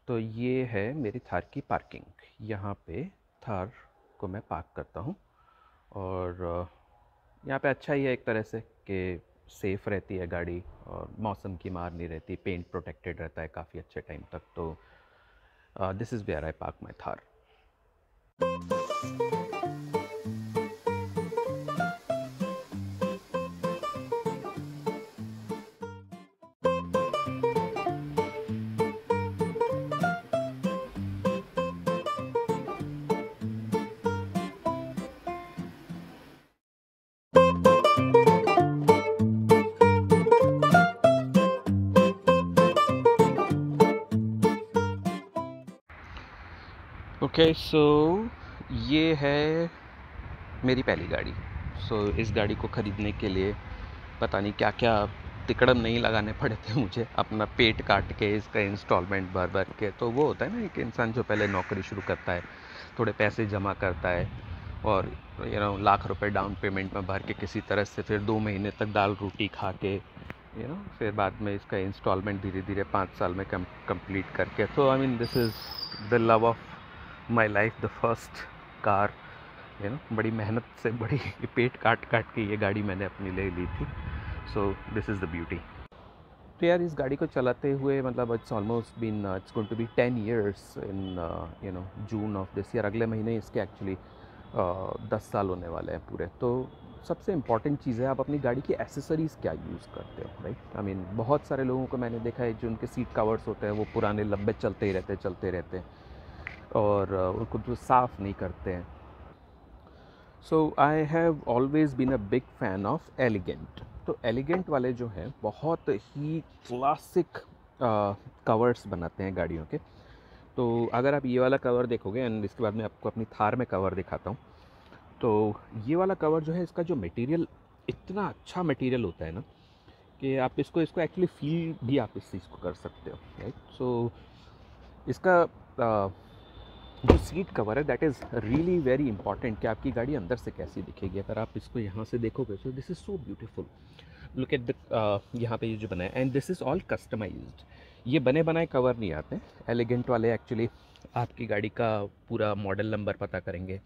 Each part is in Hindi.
तो ये है मेरी थार की पार्किंग। यहाँ पे थार को मैं पार्क करता हूँ और यहाँ पे अच्छा ही है एक तरह से कि सेफ़ रहती है गाड़ी और मौसम की मार नहीं रहती, पेंट प्रोटेक्टेड रहता है काफ़ी अच्छे टाइम तक। तो this is where I park my Thar. Okay, so ये है मेरी पहली गाड़ी। इस गाड़ी को ख़रीदने के लिए पता नहीं क्या क्या तिकड़म नहीं लगाने पड़े थे मुझे, अपना पेट काट के इसका इंस्टॉलमेंट भर भर के। तो वो होता है ना एक इंसान जो पहले नौकरी शुरू करता है, थोड़े पैसे जमा करता है और लाख रुपए डाउन पेमेंट में भर के किसी तरह से फिर 2 महीने तक दाल रोटी खा के फिर बाद में इसका इंस्टॉलमेंट धीरे धीरे 5 साल में कंप्लीट करके। तो I mean this is the love of my life, the first car. बड़ी मेहनत से, बड़ी पेट काट काट के ये गाड़ी मैंने अपनी ले ली थी। So this is the beauty. तो यार इस गाड़ी को चलाते हुए मतलब it's almost been it's going to be 10 years in June of this year. अगले महीने इसके एक्चुअली 10 साल होने वाले हैं पूरे। तो सबसे इम्पॉर्टेंट चीज़ है आप अपनी गाड़ी की एसेसरीज़ क्या यूज़ करते हो, राइट। आई मीन बहुत सारे लोगों को मैंने देखा है जो उनके सीट कवर्स होते हैं वो पुराने लंबे चलते ही रहते हैं और उनको तो साफ़ नहीं करते हैं। So I have always been a big fan of elegant. तो एलिगेंट वाले जो हैं बहुत ही क्लासिक कवर्स बनाते हैं गाड़ियों के। तो अगर आप ये वाला कवर देखोगे एंड इसके बाद मैं आपको अपनी थार में कवर दिखाता हूँ। तो ये वाला कवर जो है, इसका जो मटेरियल इतना अच्छा मटेरियल होता है ना कि आप इसको एक्चुअली फील भी आप इस चीज़ को कर सकते हो, राइट। सो इसका जो सीट कवर है that is really very important कि आपकी गाड़ी अंदर से कैसी दिखेगी। अगर आप इसको यहाँ से देखोगे so this is so beautiful. Look at the यहाँ पे ये जो बना है and this is all customized. ये बने बनाए कवर नहीं आते। एलिगेंट वाले एक्चुअली आपकी गाड़ी का पूरा मॉडल नंबर पता करेंगे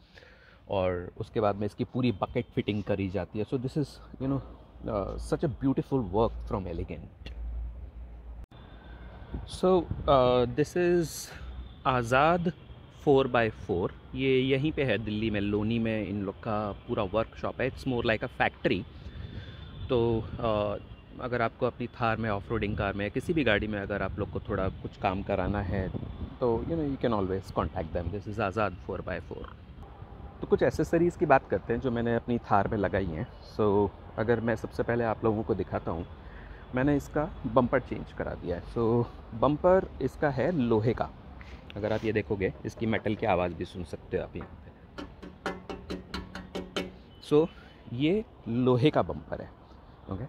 और उसके बाद में इसकी पूरी बकेट फिटिंग करी जाती है। सो this is such a beautiful work from elegant. So this is Azad 4x4। ये यहीं पे है दिल्ली में, लोनी में इन लोग का पूरा वर्कशॉप है। It's more like a factory. तो अगर आपको अपनी थार में, ऑफ रोडिंग कार में, किसी भी गाड़ी में अगर आप लोग को थोड़ा कुछ काम कराना है तो you can always contact them. This is Azad 4x4। तो कुछ एसेसरीज़ की बात करते हैं जो मैंने अपनी थार में लगाई हैं। अगर मैं सबसे पहले आप लोगों को दिखाता हूँ, मैंने इसका बम्पर चेंज करा दिया है। बम्पर इसका है लोहे का। अगर आप ये देखोगे इसकी मेटल की आवाज़ भी सुन सकते हो आप यहाँ पे। ये लोहे का बम्पर है, ओके।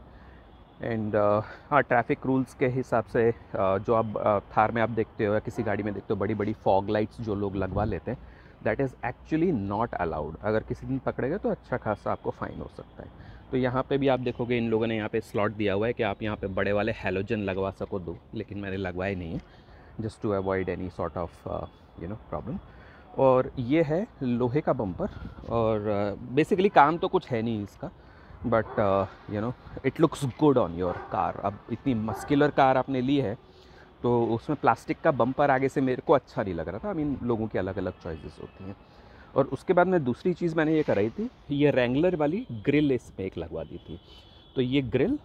एंड हाँ, ट्रैफिक रूल्स के हिसाब से जो आप थार में आप देखते हो या किसी गाड़ी में देखते हो, बड़ी बड़ी फॉग लाइट्स जो लोग लगवा लेते हैं, that is actually not allowed. अगर किसी दिन पकड़ेगा तो अच्छा खासा आपको फ़ाइन हो सकता है। तो यहाँ पे भी आप देखोगे इन लोगों ने यहाँ पे स्लॉट दिया हुआ है कि आप यहाँ पे बड़े वाले हैलोजन लगवा सको दो, लेकिन मैंने लगवाए नहीं है, just to avoid any sort of problem. और ये है लोहे का बम्पर और बेसिकली काम तो कुछ है नहीं इसका, but it looks good on your car. अब इतनी मस्कुलर कार आपने ली है तो उसमें प्लास्टिक का बम्पर आगे से मेरे को अच्छा नहीं लग रहा था। आई मीन लोगों की अलग अलग चॉइसेस होती हैं। और उसके बाद में दूसरी चीज़ मैंने ये कराई थी, ये रैंगलर वाली ग्रिल इसमें एक लगवा दी थी। तो ये ग्रिल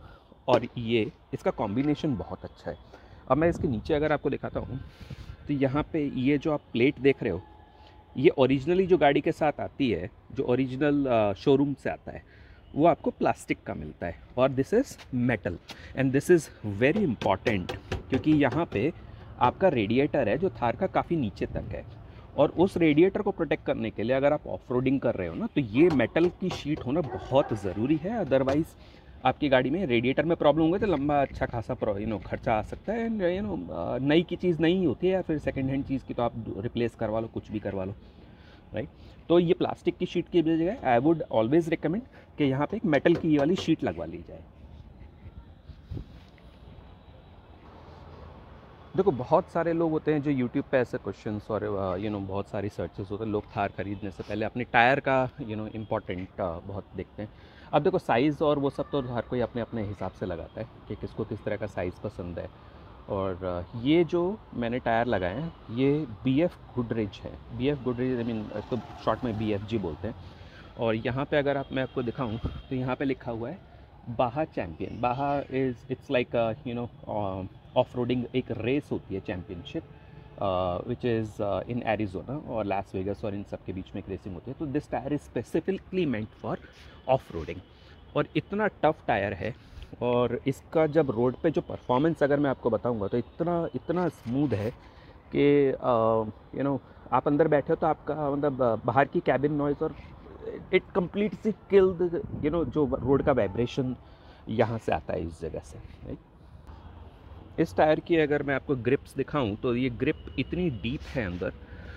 और ये इसका कॉम्बिनेशन बहुत अच्छा है। अब मैं इसके नीचे अगर आपको दिखाता हूँ तो यहाँ पे ये जो आप प्लेट देख रहे हो, ये ओरिजिनली जो गाड़ी के साथ आती है, जो ओरिजिनल शोरूम से आता है, वो आपको प्लास्टिक का मिलता है और this is metal. And this is very important क्योंकि यहाँ पे आपका रेडिएटर है जो थार का काफ़ी नीचे तक है और उस रेडिएटर को प्रोटेक्ट करने के लिए अगर आप ऑफ रोडिंग कर रहे हो ना, तो ये मेटल की शीट होना बहुत ज़रूरी है। अदरवाइज़ आपकी गाड़ी में रेडिएटर में प्रॉब्लम होगी तो लंबा अच्छा खासा खर्चा आ सकता है। एंड नई की चीज़ नहीं होती है या फिर सेकेंड हैंड चीज़ की तो आप रिप्लेस करवा लो, कुछ भी करवा लो, राइट। तो ये प्लास्टिक की शीट की बजाय आई वुड ऑलवेज रिकमेंड कि यहाँ पे एक मेटल की ये वाली शीट लगवा ली जाए। देखो बहुत सारे लोग होते हैं जो यूट्यूब पे ऐसे क्वेश्चंस और बहुत सारी सर्चेस होते हैं, लोग थार खरीदने से पहले अपने टायर का इम्पोर्टेंट बहुत देखते हैं। अब देखो साइज़ और वो सब तो हर कोई अपने अपने हिसाब से लगाता है कि किसको किस तरह का साइज़ पसंद है। और ये जो मैंने टायर लगाए हैं ये बी एफ गुडरेज है। B F Godrej I mean इसको शॉर्ट में बी एफ जी बोलते हैं। और यहाँ पे अगर मैं आपको दिखाऊँ तो यहाँ पे लिखा हुआ है बाहा चैम्पियन। बाहा is it's like off roading एक रेस होती है championship which is in Arizona और लास वेगस और इन सब के बीच में एक रेसिंग होती है। तो this tyre is specifically meant for off roading. और इतना टफ टायर है और इसका जब रोड पे जो परफॉर्मेंस अगर मैं आपको बताऊंगा तो इतना इतना स्मूथ है कि आप अंदर बैठे हो तो आपका मतलब बाहर की कैबिन नॉइज़ और इट कम्प्लीटली किल्ड जो रोड का वाइब्रेशन यहाँ से आता है इस जगह से, राइट। इस टायर की अगर मैं आपको ग्रिप्स दिखाऊं तो ये ग्रिप इतनी डीप है अंदर,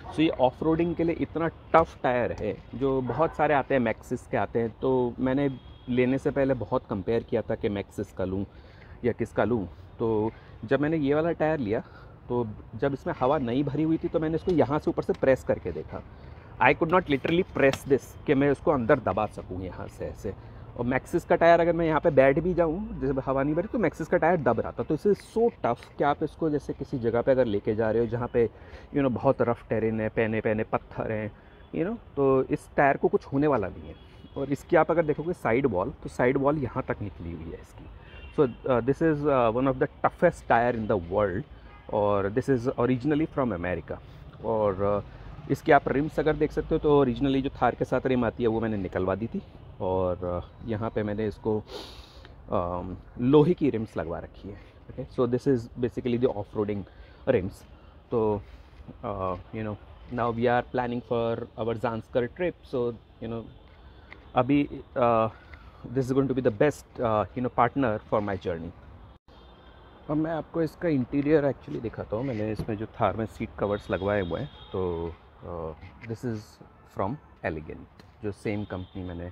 सो ये ऑफ रोडिंग के लिए इतना टफ टायर है। जो बहुत सारे आते हैं मैक्सिस के आते हैं, तो मैंने लेने से पहले बहुत कंपेयर किया था कि मैक्सिस का लूँ या किसका लूँ। तो जब मैंने ये वाला टायर लिया तो जब इसमें हवा नहीं भरी हुई थी तो मैंने इसको यहाँ से ऊपर से प्रेस करके देखा। I could not literally press this कि मैं उसको अंदर दबा सकूँ यहाँ से ऐसे। और मैक्सिस का टायर अगर मैं यहाँ पे बैठ भी जाऊँ जैसे हवा नहीं भरी तो मैक्सिस का टायर दब रहा था। तो इसे सो टफ कि आप इसको जैसे किसी जगह पे अगर लेके जा रहे हो जहाँ पे बहुत रफ टेरेन है, पहने पहने पत्थर हैं तो इस टायर को कुछ होने वाला नहीं है। और इसकी आप अगर देखोगे साइड वॉल तो साइड वॉल यहाँ तक निकली हुई है इसकी। So this is one of the toughest tyre in the world और this is originally from America. और इसकी आप रिम्स अगर देख सकते हो तो ओरिजिनली जो थार के साथ रिम आती है वो मैंने निकलवा दी थी और यहाँ पे मैंने इसको लोहे की रिम्स लगवा रखी है। Okay, so this is basically the off roading rims. तो now we are planning for our Zanskar trip. So अभी this is going to be the best partner for my journey. अब मैं आपको इसका इंटीरियर एक्चुअली दिखाता हूँ। मैंने इसमें जो थार में सीट कवर्स लगवाए हुए हैं तो दिस इज़ फ्रॉम एलिगेंट, जो सेम कंपनी मैंने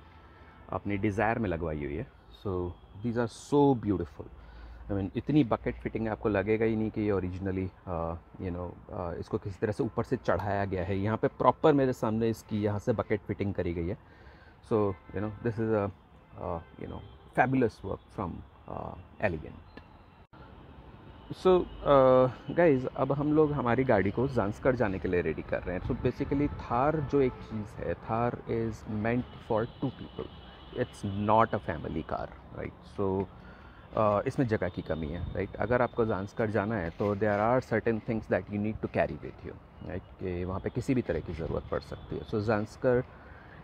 अपनी डिज़ायर में लगवाई हुई है। So these are so beautiful. I mean इतनी बकेट फिटिंग आपको लगेगा ही नहीं कि ये ओरिजिनली इसको किसी तरह से ऊपर से चढ़ाया गया है। यहाँ पे प्रॉपर मेरे सामने इसकी यहाँ से बकेट फिटिंग करी गई है। सो this is a fabulous work from elegant. So guys अब हम लोग हमारी गाड़ी को ज़ांस्कर जाने के लिए रेडी कर रहे हैं। सो बेसिकली थार जो एक चीज़ है, Thar is meant for 2 people, it's not a family car, right. So इसमें जगह की कमी है, राइट। अगर आपको ज़ांस्कर जाना है तो there are certain things that you need to carry with you, right, कि वहाँ पे किसी भी तरह की ज़रूरत पड़ सकती है। So Zanskar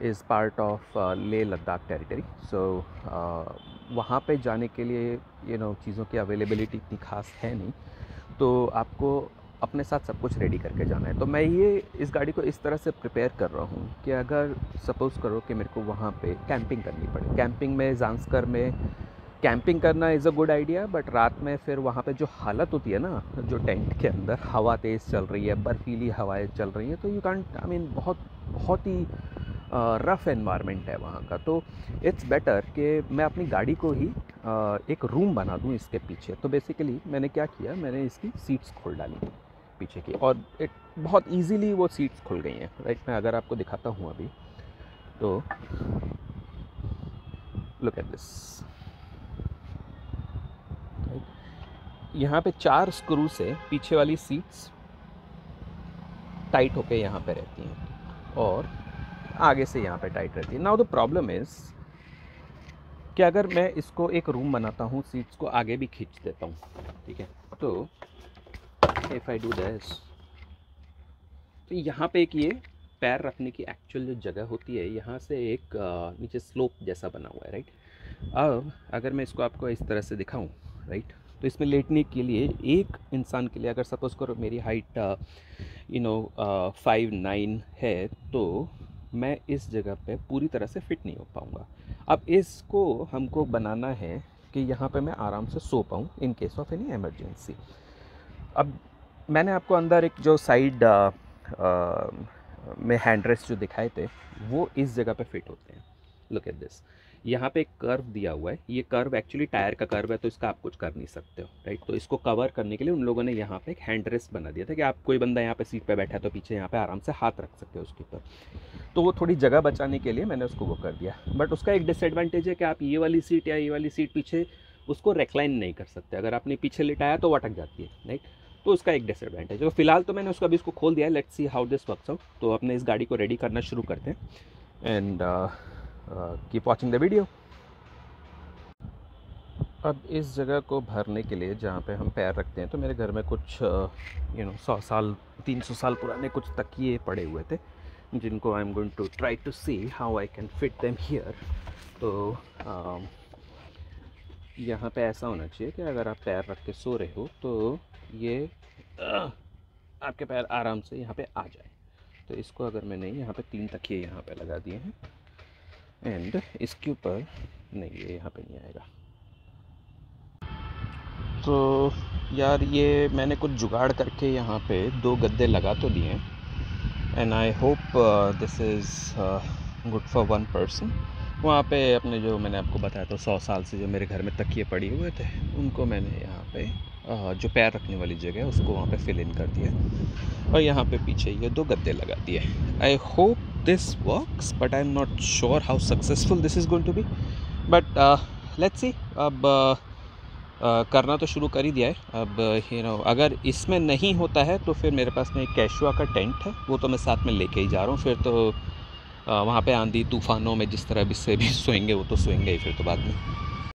is part of Leh Ladakh territory. So वहाँ पे जाने के लिए चीज़ों की अवेलेबिलिटी इतनी खास है नहीं, तो आपको अपने साथ सब कुछ रेडी करके जाना है। तो मैं ये इस गाड़ी को इस तरह से प्रिपेयर कर रहा हूँ कि अगर सपोज़ करो कि मेरे को वहाँ पे कैंपिंग करनी पड़े, कैंपिंग में ज़ांस्कर में कैंपिंग करना is a good idea, but रात में फिर वहाँ पे जो हालत होती है ना, जो टेंट के अंदर हवा तेज़ चल रही है, बर्फीली हवाएं चल रही हैं, तो यू कांट आई मीन बहुत ही रफ़ एनवायरनमेंट है वहाँ का। तो इट्स बेटर कि मैं अपनी गाड़ी को ही एक रूम बना दूँ इसके पीछे। तो बेसिकली मैंने क्या किया, मैंने इसकी सीट्स खोल डाली पीछे की और बहुत इजीली वो सीट्स खुल गई हैं, राइट। मैं अगर आपको दिखाता हूँ अभी तो लुक एट दिस, यहाँ पे 4 स्क्रू से पीछे वाली सीट्स टाइट होके यहाँ पे रहती हैं और आगे से यहाँ पे टाइट रहती है। नाउ द प्रॉब्लम इज़ कि अगर मैं इसको एक रूम बनाता हूँ, सीट्स को आगे भी खींच देता हूँ, ठीक है, तो इफ़ आई डू दिस तो यहाँ पे एक ये पैर रखने की एक्चुअल जो जगह होती है, यहाँ से एक नीचे स्लोप जैसा बना हुआ है, राइट। अब अगर मैं इसको आपको इस तरह से दिखाऊं, राइट, तो इसमें लेटने के लिए एक इंसान के लिए अगर सपोज़ करो मेरी हाइट 5'9" है तो मैं इस जगह पे पूरी तरह से फिट नहीं हो पाऊँगा। अब इसको हमको बनाना है कि यहाँ पे मैं आराम से सो पाऊँ in case of any emergency. अब मैंने आपको अंदर एक जो साइड में हैंड रेस्ट जो दिखाए थे वो इस जगह पे फिट होते हैं। लुक एट दिस, यहाँ पे एक कर्व दिया हुआ है, ये कर्व एक्चुअली टायर का कर्व है, तो इसका आप कुछ कर नहीं सकते हो, राइट। तो इसको कवर करने के लिए उन लोगों ने यहाँ पे एक हैंड रेस्ट बना दिया था कि आप कोई बंदा यहाँ पे सीट पे बैठा है तो पीछे यहाँ पे आराम से हाथ रख सकते हो उसके ऊपर। तो वो थोड़ी जगह बचाने के लिए मैंने उसको वो कर दिया। बट उसका एक डिसएडवांटेज है कि आप ये वाली सीट या ये वाली सीट पीछे उसको रेक्लाइन नहीं कर सकते, अगर आपने पीछे लिटाया तो वो अटक जाती है, राइट। तो उसका एक डिसएडवांटेज है। तो फिलहाल तो मैंने उसका अभी इसको खोल दिया है, let's see how this works out. तो अपने इस गाड़ी को रेडी करना शुरू करते हैं and keep watching the video. अब इस जगह को भरने के लिए जहाँ पे हम पैर रखते हैं, तो मेरे घर में कुछ 100 साल 300 साल पुराने कुछ तकिए पड़े हुए थे, जिनको I am going to try to see how I can fit them here. तो यहाँ पे ऐसा होना चाहिए कि अगर आप पैर रख के सो रहे हो तो ये आपके पैर आराम से यहाँ पे आ जाए। तो इसको अगर मैंने यहाँ पे 3 तकिए यहाँ पे लगा दिए हैं एंड इसके ऊपर नहीं, ये यहाँ पे नहीं आएगा। तो यार ये मैंने कुछ जुगाड़ करके यहाँ पे 2 गद्दे लगा तो दिए हैं and I hope this is good for 1 person. वहाँ पे अपने जो मैंने आपको बताया तो 100 साल से जो मेरे घर में तकिए पड़े हुए थे, उनको मैंने यहाँ पे जो पैर रखने वाली जगह है उसको वहाँ पे फिल इन कर दिया और यहाँ पे पीछे ये 2 गद्दे लगा दिए। I hope this works but I am not sure how successful this is going to be, but let's see. अब करना तो शुरू कर ही दिया है। अब अगर इसमें नहीं होता है तो फिर मेरे पास में एक कैशुआ का टेंट है, वो तो मैं साथ में लेके ही जा रहा हूँ। फिर तो वहाँ पे आंधी तूफ़ानों में जिस तरह भी से भी सोएंगे वो तो सोएंगे ही फिर तो बाद में।